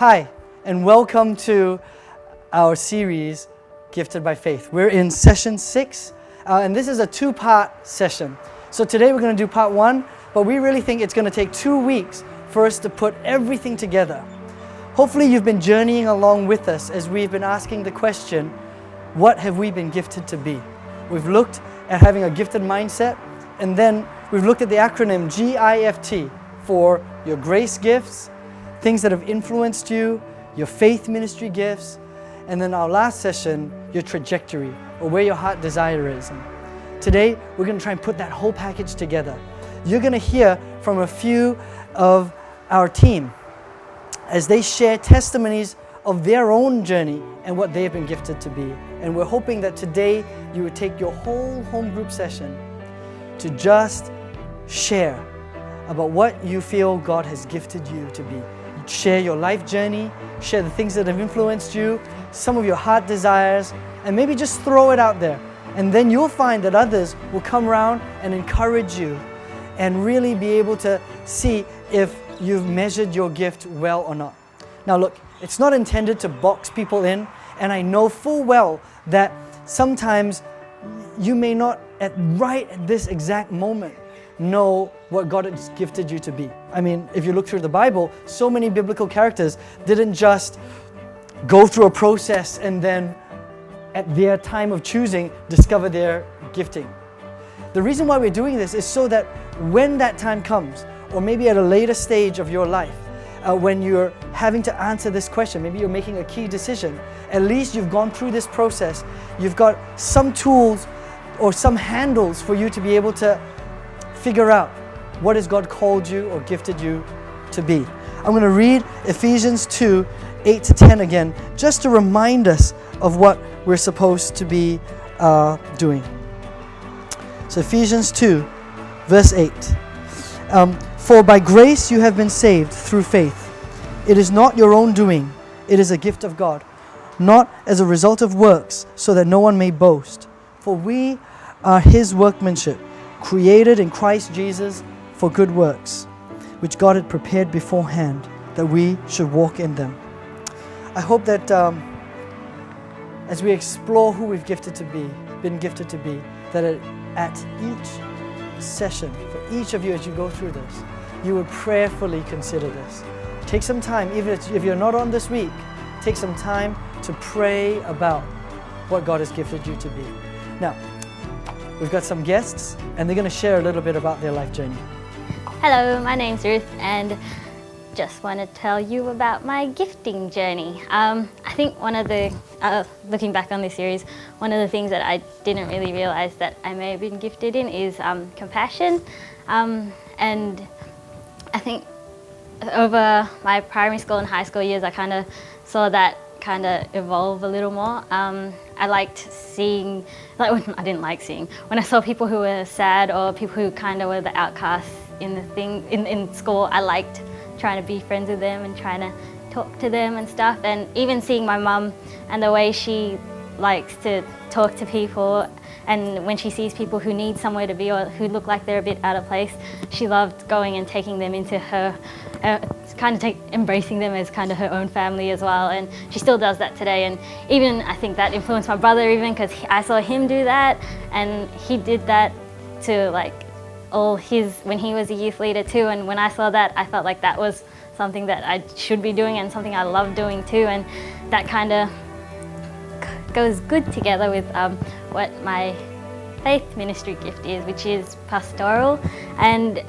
Hi, and welcome to our series, Gifted by Faith. We're in session 6, and this is a 2-part session. So today we're going to do part 1, but we really think it's going to take 2 weeks for us to put everything together. Hopefully you've been journeying along with us as we've been asking the question, what have we been gifted to be? We've looked at having a gifted mindset, and then we've looked at the acronym GIFT for your grace gifts, things that have influenced you, your faith ministry gifts, and then our last session, your trajectory, or where your heart desire is. And today, we're going to try and put that whole package together. You're going to hear from a few of our team as they share testimonies of their own journey and what they've been gifted to be. And we're hoping that today you would take your whole home group session to just share about what you feel God has gifted you to be. Share your life journey, share the things that have influenced you, some of your heart desires, and maybe just throw it out there. And then you'll find that others will come around and encourage you and really be able to see if you've measured your gift well or not. Now look, it's not intended to box people in, and I know full well that sometimes you may not right at this exact moment know what God has gifted you to be. I mean, if you look through the Bible, so many biblical characters didn't just go through a process and then at their time of choosing discover their gifting. The reason why we're doing this is so that when that time comes, or maybe at a later stage of your life, when you're having to answer this question, maybe you're making a key decision, at least you've gone through this process, you've got some tools or some handles for you to be able to figure out what has God called you or gifted you to be. I'm going to read Ephesians 2, 8-10 again, just to remind us of what we're supposed to be doing. So Ephesians 2, verse 8. For by grace you have been saved through faith. It is not your own doing, it is a gift of God, not as a result of works, so that no one may boast. For we are His workmanship, created in Christ Jesus for good works, which God had prepared beforehand that we should walk in them. I hope that as we explore who we've been gifted to be, that at each session, for each of you as you go through this, you would prayerfully consider this. Take some time, even if you're not on this week, take some time to pray about what God has gifted you to be. Now, we've got some guests, and they're going to share a little bit about their life journey. Hello, my name's Ruth, and just want to tell you about my gifting journey. I think one of the, looking back on this series, one of the things that I didn't really realize that I may have been gifted in is compassion. And I think over my primary school and high school years, I kind of saw that kind of evolve a little more. I liked seeing, I didn't like seeing, when I saw people who were sad or people who kind of were the outcasts in school, I liked trying to be friends with them and trying to talk to them and stuff. And even seeing my mum and the way she likes to talk to people, and when she sees people who need somewhere to be or who look like they're a bit out of place, she loved going and taking them into her, embracing them as kind of her own family as well. And she still does that today. And even I think that influenced my brother, even because I saw him do that, and he did that to when he was a youth leader too. And when I saw that, I felt like that was something that I should be doing and something I love doing too. And that kind of goes good together with what my faith ministry gift is, which is pastoral. And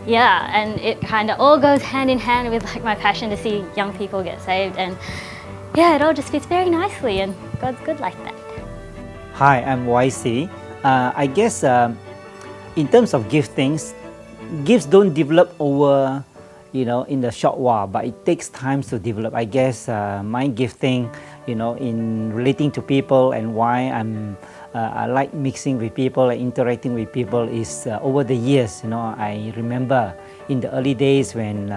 yeah, and it kind of all goes hand in hand with my passion to see young people get saved. And yeah, it all just fits very nicely, and God's good like that. Hi, I'm YC. I guess in terms of giftings, gifts don't develop over, in the short while, but it takes time to develop. I guess my gifting, in relating to people and why I like mixing with people and interacting with people is over the years. I remember in the early days when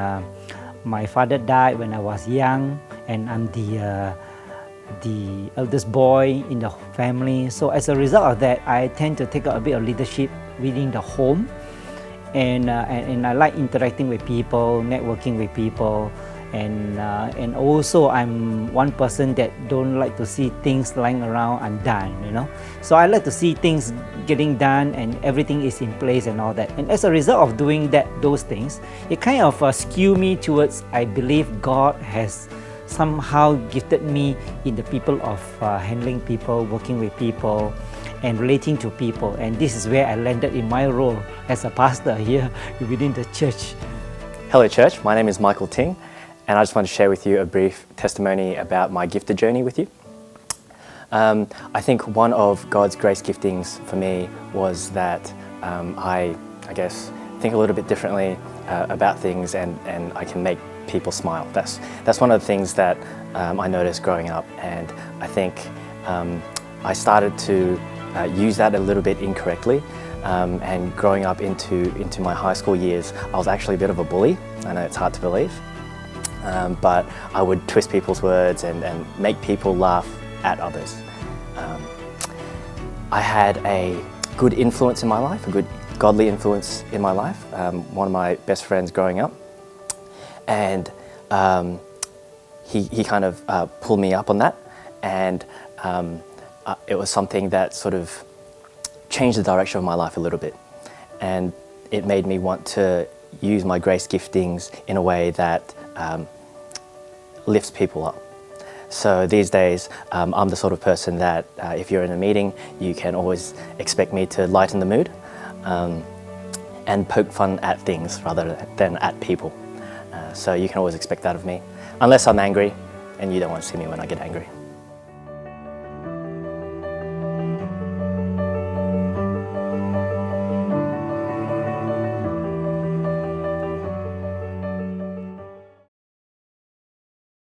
my father died when I was young, and I'm the eldest boy in the family. So as a result of that, I tend to take a bit of leadership within the home, and I like interacting with people, networking with people, and also I'm one person that don't like to see things lying around undone, you know. So I like to see things getting done and everything is in place and all that. And as a result of doing those things, it kind of skew me towards, I believe God has somehow gifted me in the people of handling people, working with people, and relating to people. And this is where I landed in my role as a pastor here within the church. Hello church, my name is Michael Ting, and I just want to share with you a brief testimony about my gifted journey with you. I think one of God's grace giftings for me was that I guess, think a little bit differently about things, and I can make people smile. That's one of the things that I noticed growing up, and I think I started to use that a little bit incorrectly. And growing up into my high school years, I was actually a bit of a bully. I know it's hard to believe, but I would twist people's words and make people laugh at others. I had a good influence in my life, a good godly influence in my life, one of my best friends growing up, and he kind of pulled me up on that, and it was something that sort of changed the direction of my life a little bit, and it made me want to use my grace giftings in a way that lifts people up. So these days, I'm the sort of person that if you're in a meeting, you can always expect me to lighten the mood and poke fun at things rather than at people. So you can always expect that of me, unless I'm angry, and you don't want to see me when I get angry.